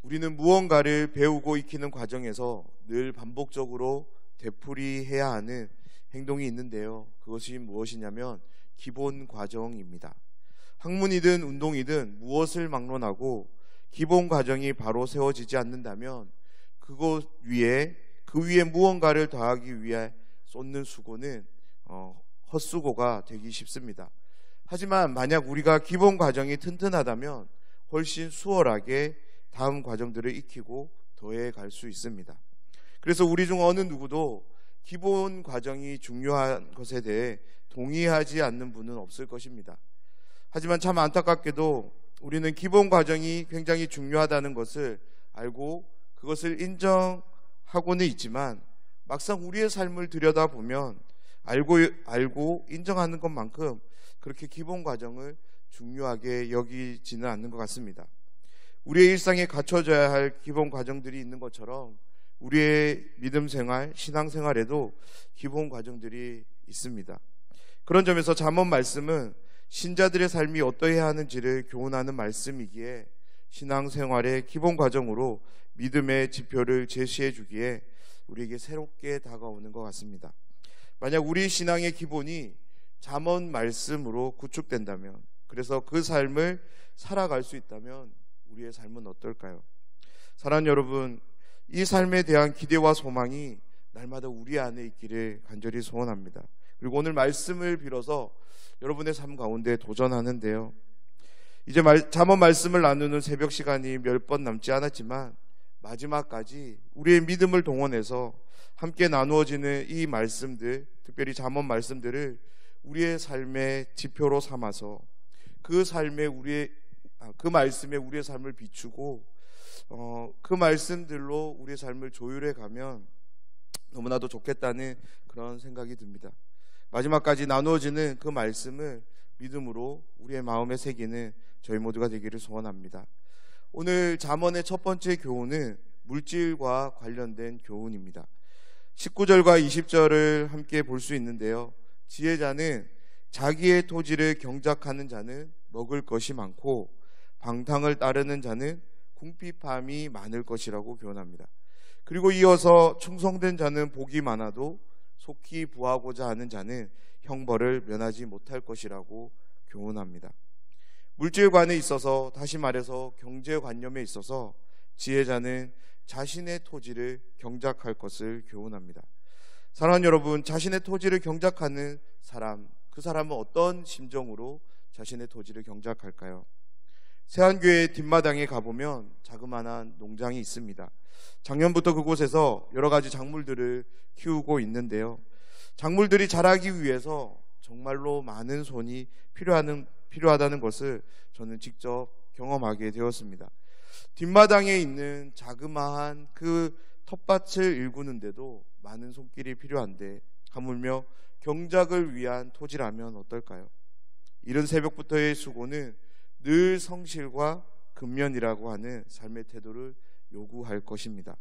우리는 무언가를 배우고 익히는 과정에서 늘 반복적으로 되풀이해야 하는 행동이 있는데요. 그것이 무엇이냐면 기본 과정입니다. 학문이든 운동이든 무엇을 막론하고 기본 과정이 바로 세워지지 않는다면 그 위에 무언가를 더하기 위해 쏟는 수고는 헛수고가 되기 쉽습니다. 하지만 만약 우리가 기본 과정이 튼튼하다면 훨씬 수월하게 다음 과정들을 익히고 더해 갈 수 있습니다. 그래서 우리 중 어느 누구도 기본 과정이 중요한 것에 대해 동의하지 않는 분은 없을 것입니다. 하지만 참 안타깝게도 우리는 기본 과정이 굉장히 중요하다는 것을 알고 그것을 인정하고는 있지만 막상 우리의 삶을 들여다보면 알고 인정하는 것만큼 그렇게 기본 과정을 중요하게 여기지는 않는 것 같습니다. 우리의 일상에 갖춰져야 할 기본 과정들이 있는 것처럼 우리의 믿음 생활, 신앙 생활에도 기본 과정들이 있습니다. 그런 점에서 잠언 말씀은 신자들의 삶이 어떠해야 하는지를 교훈하는 말씀이기에 신앙 생활의 기본 과정으로 믿음의 지표를 제시해 주기에 우리에게 새롭게 다가오는 것 같습니다. 만약 우리 신앙의 기본이 잠언 말씀으로 구축된다면, 그래서 그 삶을 살아갈 수 있다면 우리의 삶은 어떨까요? 사랑하는 여러분, 이 삶에 대한 기대와 소망이 날마다 우리 안에 있기를 간절히 소원합니다. 그리고 오늘 말씀을 빌어서 여러분의 삶 가운데 도전하는데요. 이제 잠언 말씀을 나누는 새벽 시간이 몇 번 남지 않았지만 마지막까지 우리의 믿음을 동원해서 함께 나누어지는 이 말씀들, 특별히 잠언 말씀들을 우리의 삶의 지표로 삼아서 그 말씀에 우리의 삶을 비추고 그 말씀들로 우리의 삶을 조율해 가면 너무나도 좋겠다는 그런 생각이 듭니다. 마지막까지 나누어지는 그 말씀을 믿음으로 우리의 마음에 새기는 저희 모두가 되기를 소원합니다. 오늘 잠언의 첫 번째 교훈은 물질과 관련된 교훈입니다. 19절과 20절을 함께 볼 수 있는데요. 지혜자는 자기의 토지를 경작하는 자는 먹을 것이 많고 방탕을 따르는 자는 궁핍함이 많을 것이라고 교훈합니다. 그리고 이어서 충성된 자는 복이 많아도 속히 부하고자 하는 자는 형벌을 면하지 못할 것이라고 교훈합니다. 물질관에 있어서, 다시 말해서 경제관념에 있어서 지혜자는 자신의 토지를 경작할 것을 교훈합니다. 사랑하는 여러분, 자신의 토지를 경작하는 사람, 그 사람은 어떤 심정으로 자신의 토지를 경작할까요? 세안교회 뒷마당에 가보면 자그마한 농장이 있습니다. 작년부터 그곳에서 여러 가지 작물들을 키우고 있는데요. 작물들이 자라기 위해서 정말로 많은 손이 필요하다는 것을 저는 직접 경험하게 되었습니다. 뒷마당에 있는 자그마한 그 텃밭을 일구는데도 많은 손길이 필요한데 하물며 경작을 위한 토지라면 어떨까요? 이른 새벽부터의 수고는 늘 성실과 근면이라고 하는 삶의 태도를 요구할 것입니다.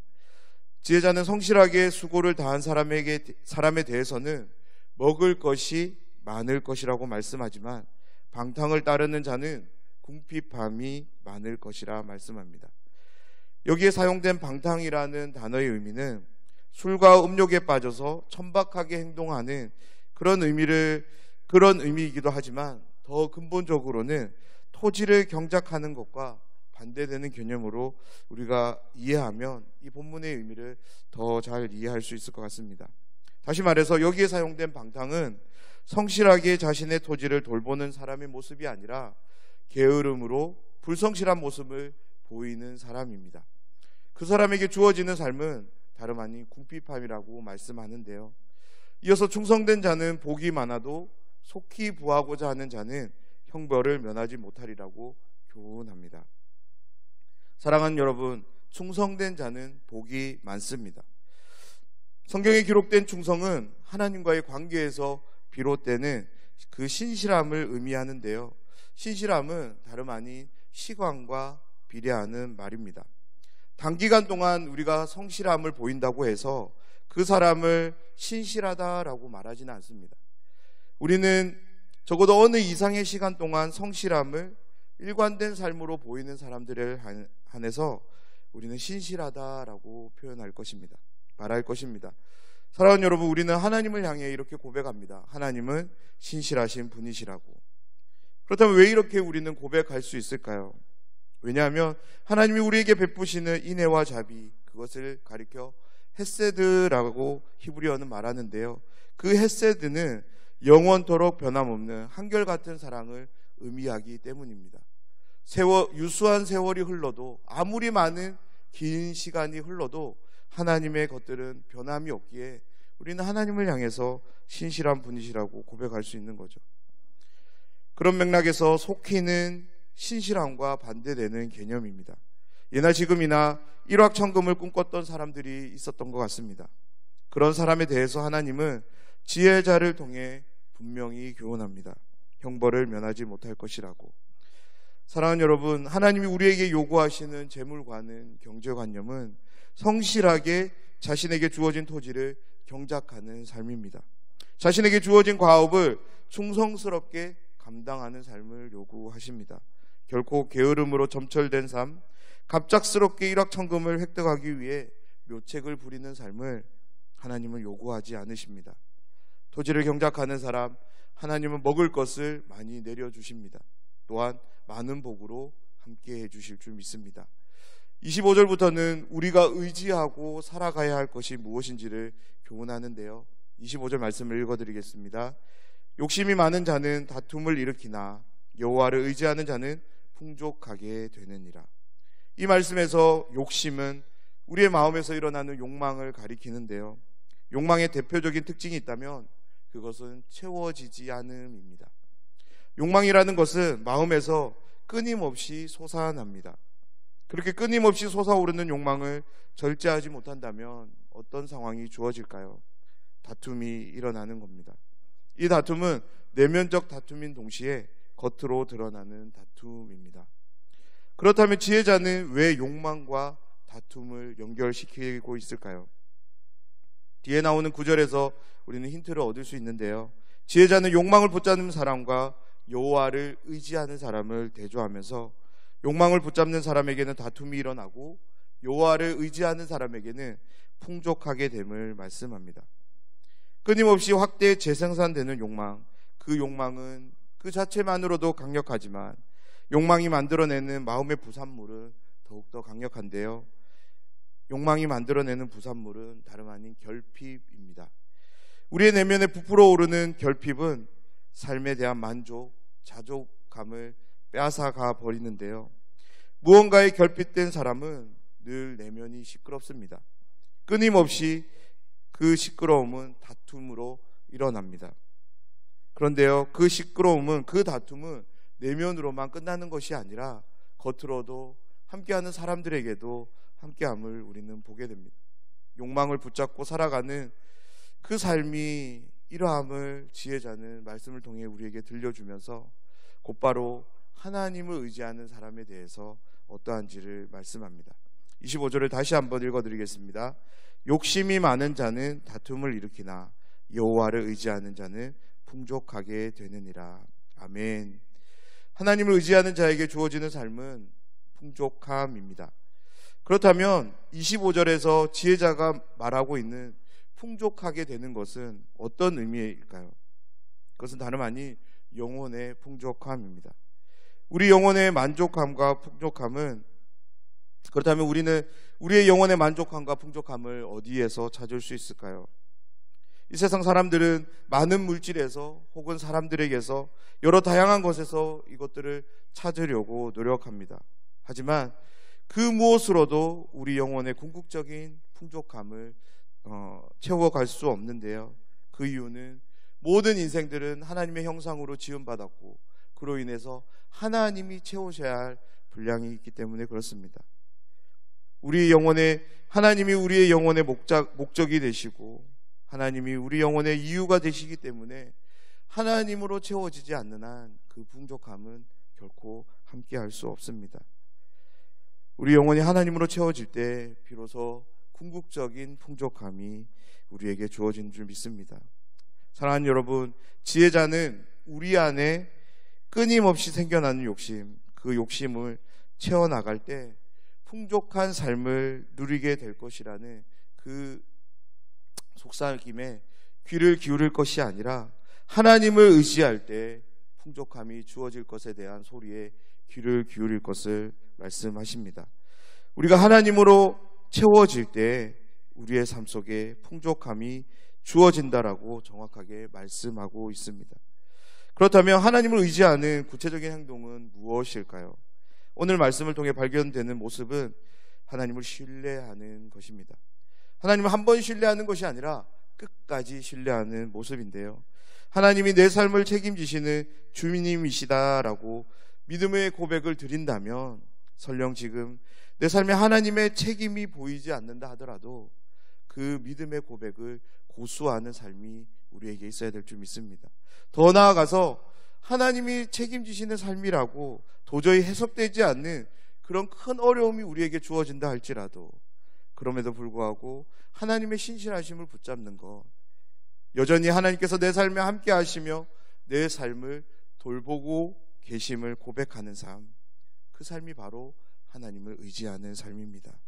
지혜자는 성실하게 수고를 다한 사람에 대해서는 먹을 것이 많을 것이라고 말씀하지만 방탕을 따르는 자는 궁핍함이 많을 것이라 말씀합니다. 여기에 사용된 방탕이라는 단어의 의미는 술과 음욕에 빠져서 천박하게 행동하는 그런 의미이기도 하지만 더 근본적으로는 토지를 경작하는 것과 반대되는 개념으로 우리가 이해하면 이 본문의 의미를 더 잘 이해할 수 있을 것 같습니다. 다시 말해서 여기에 사용된 방탕은 성실하게 자신의 토지를 돌보는 사람의 모습이 아니라 게으름으로 불성실한 모습을 보이는 사람입니다. 그 사람에게 주어지는 삶은 다름 아닌 궁핍함이라고 말씀하는데요. 이어서 충성된 자는 복이 많아도 속히 부하고자 하는 자는 형벌을 면하지 못하리라고 교훈합니다. 사랑하는 여러분, 충성된 자는 복이 많습니다. 성경에 기록된 충성은 하나님과의 관계에서 비롯되는 그 신실함을 의미하는데요. 신실함은 다름 아닌 시간과 비례하는 말입니다. 단기간 동안 우리가 성실함을 보인다고 해서 그 사람을 신실하다라고 말하지는 않습니다. 우리는 적어도 어느 이상의 시간 동안 성실함을 일관된 삶으로 보이는 사람들을 한해서 우리는 신실하다라고 표현할 것입니다. 말할 것입니다. 사랑하는 여러분, 우리는 하나님을 향해 이렇게 고백합니다. 하나님은 신실하신 분이시라고. 그렇다면 왜 이렇게 우리는 고백할 수 있을까요? 왜냐하면 하나님이 우리에게 베푸시는 인애와 자비, 그것을 가리켜 헤세드라고 히브리어는 말하는데요. 그 헤세드는 영원토록 변함없는 한결같은 사랑을 의미하기 때문입니다. 유수한 세월이 흘러도, 아무리 많은 긴 시간이 흘러도 하나님의 것들은 변함이 없기에 우리는 하나님을 향해서 신실한 분이시라고 고백할 수 있는 거죠. 그런 맥락에서 속히는 신실함과 반대되는 개념입니다. 예나 지금이나 일확천금을 꿈꿨던 사람들이 있었던 것 같습니다. 그런 사람에 대해서 하나님은 지혜자를 통해 분명히 교훈합니다. 형벌을 면하지 못할 것이라고. 사랑하는 여러분, 하나님이 우리에게 요구하시는 재물관은, 경제관념은 성실하게 자신에게 주어진 토지를 경작하는 삶입니다. 자신에게 주어진 과업을 충성스럽게 감당하는 삶을 요구하십니다. 결코 게으름으로 점철된 삶, 갑작스럽게 일확천금을 획득하기 위해 묘책을 부리는 삶을 하나님은 요구하지 않으십니다. 토지를 경작하는 사람, 하나님은 먹을 것을 많이 내려주십니다. 또한 많은 복으로 함께 해주실 줄 믿습니다. 25절부터는 우리가 의지하고 살아가야 할 것이 무엇인지를 교훈하는데요. 25절 말씀을 읽어드리겠습니다. 욕심이 많은 자는 다툼을 일으키나 여호와를 의지하는 자는 풍족하게 되느니라. 이 말씀에서 욕심은 우리의 마음에서 일어나는 욕망을 가리키는데요. 욕망의 대표적인 특징이 있다면 그것은 채워지지 않음입니다. 욕망이라는 것은 마음에서 끊임없이 솟아납니다. 그렇게 끊임없이 솟아오르는 욕망을 절제하지 못한다면 어떤 상황이 주어질까요? 다툼이 일어나는 겁니다. 이 다툼은 내면적 다툼인 동시에 겉으로 드러나는 다툼입니다. 그렇다면 지혜자는 왜 욕망과 다툼을 연결시키고 있을까요? 뒤에 나오는 구절에서 우리는 힌트를 얻을 수 있는데요. 지혜자는 욕망을 붙잡는 사람과 여호와를 의지하는 사람을 대조하면서 욕망을 붙잡는 사람에게는 다툼이 일어나고 여호와를 의지하는 사람에게는 풍족하게 됨을 말씀합니다. 끊임없이 확대 재생산되는 욕망, 그 욕망은 그 자체만으로도 강력하지만 욕망이 만들어내는 마음의 부산물은 더욱더 강력한데요. 욕망이 만들어내는 부산물은 다름 아닌 결핍입니다. 우리의 내면에 부풀어 오르는 결핍은 삶에 대한 만족, 자족감을 빼앗아가 버리는데요. 무언가에 결핍된 사람은 늘 내면이 시끄럽습니다. 끊임없이 그 시끄러움은 다툼으로 일어납니다. 그런데요, 그 시끄러움은, 그 다툼은 내면으로만 끝나는 것이 아니라 겉으로도 함께하는 사람들에게도 함께함을 우리는 보게 됩니다. 욕망을 붙잡고 살아가는 그 삶이 이러함을 지혜자는 말씀을 통해 우리에게 들려주면서 곧바로 하나님을 의지하는 사람에 대해서 어떠한지를 말씀합니다. 25절을 다시 한번 읽어드리겠습니다. 욕심이 많은 자는 다툼을 일으키나 여호와를 의지하는 자는 풍족하게 되느니라. 아멘. 하나님을 의지하는 자에게 주어지는 삶은 풍족함입니다. 그렇다면 25절에서 지혜자가 말하고 있는 풍족하게 되는 것은 어떤 의미일까요? 그것은 다름 아닌 영혼의 풍족함입니다. 우리 영혼의 만족함과 풍족함은, 그렇다면 우리는 우리의 영혼의 만족함과 풍족함을 어디에서 찾을 수 있을까요? 이 세상 사람들은 많은 물질에서 혹은 사람들에게서 여러 다양한 것에서 이것들을 찾으려고 노력합니다. 하지만 그 무엇으로도 우리 영혼의 궁극적인 풍족함을 채워갈 수 없는데요. 그 이유는 모든 인생들은 하나님의 형상으로 지음받았고 그로 인해서 하나님이 채우셔야 할 분량이 있기 때문에 그렇습니다. 하나님이 우리의 영혼의 목적이 되시고 하나님이 우리 영혼의 이유가 되시기 때문에 하나님으로 채워지지 않는 한 그 풍족함은 결코 함께할 수 없습니다. 우리 영혼이 하나님으로 채워질 때 비로소 궁극적인 풍족함이 우리에게 주어진 줄 믿습니다. 사랑하는 여러분, 지혜자는 우리 안에 끊임없이 생겨나는 욕심, 그 욕심을 채워나갈 때 풍족한 삶을 누리게 될 것이라는 그 속삭임에 귀를 기울일 것이 아니라 하나님을 의지할 때 풍족함이 주어질 것에 대한 소리에 귀를 기울일 것을 말씀하십니다. 우리가 하나님으로 채워질 때 우리의 삶 속에 풍족함이 주어진다라고 정확하게 말씀하고 있습니다. 그렇다면 하나님을 의지하는 구체적인 행동은 무엇일까요? 오늘 말씀을 통해 발견되는 모습은 하나님을 신뢰하는 것입니다. 하나님을 한 번 신뢰하는 것이 아니라 끝까지 신뢰하는 모습인데요. 하나님이 내 삶을 책임지시는 주님이시다라고 믿음의 고백을 드린다면 설령 지금 내 삶에 하나님의 책임이 보이지 않는다 하더라도 그 믿음의 고백을 고수하는 삶이 우리에게 있어야 될 줄 믿습니다. 더 나아가서 하나님이 책임지시는 삶이라고 도저히 해석되지 않는 그런 큰 어려움이 우리에게 주어진다 할지라도 그럼에도 불구하고 하나님의 신실하심을 붙잡는 것, 여전히 하나님께서 내 삶에 함께 하시며 내 삶을 돌보고 계심을 고백하는 삶, 그 삶이 바로 하나님을 의지하는 삶입니다.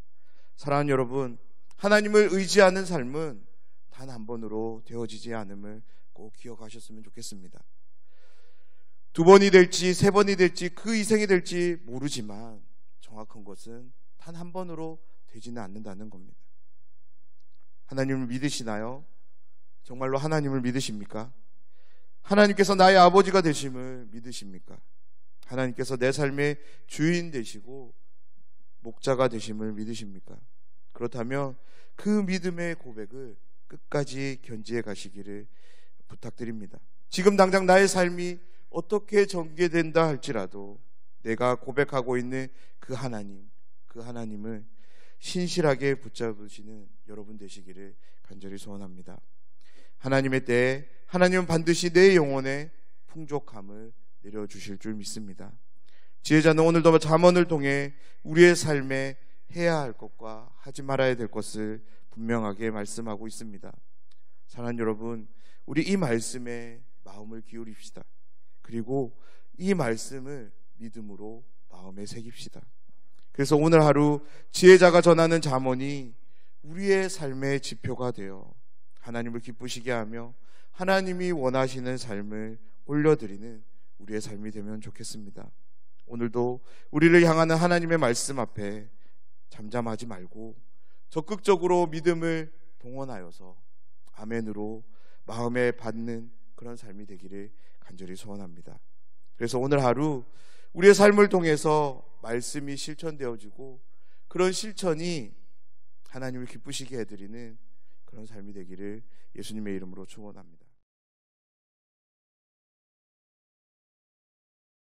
사랑하는 여러분, 하나님을 의지하는 삶은 단 한 번으로 되어지지 않음을 꼭 기억하셨으면 좋겠습니다. 두 번이 될지 세 번이 될지 그 이상이 될지 모르지만 정확한 것은 단 한 번으로 되지는 않는다는 겁니다. 하나님을 믿으시나요? 정말로 하나님을 믿으십니까? 하나님께서 나의 아버지가 되심을 믿으십니까? 하나님께서 내 삶의 주인 되시고 목자가 되심을 믿으십니까? 그렇다면 그 믿음의 고백을 끝까지 견지해 가시기를 부탁드립니다. 지금 당장 나의 삶이 어떻게 전개된다 할지라도 내가 고백하고 있는 그 하나님을 신실하게 붙잡으시는 여러분 되시기를 간절히 소원합니다. 하나님의 때에 하나님은 반드시 내 영혼에 풍족함을 내려주실 줄 믿습니다. 지혜자는 오늘도 잠언을 통해 우리의 삶에 해야 할 것과 하지 말아야 될 것을 분명하게 말씀하고 있습니다. 사랑하는 여러분, 우리 이 말씀에 마음을 기울입시다. 그리고 이 말씀을 믿음으로 마음에 새깁시다. 그래서 오늘 하루 지혜자가 전하는 잠언이 우리의 삶의 지표가 되어 하나님을 기쁘시게 하며 하나님이 원하시는 삶을 올려드리는 우리의 삶이 되면 좋겠습니다. 오늘도 우리를 향하는 하나님의 말씀 앞에 잠잠하지 말고 적극적으로 믿음을 동원하여서 아멘으로 마음에 받는 그런 삶이 되기를 간절히 소원합니다. 그래서 오늘 하루 우리의 삶을 통해서 말씀이 실천되어지고 그런 실천이 하나님을 기쁘시게 해드리는 그런 삶이 되기를 예수님의 이름으로 축원합니다.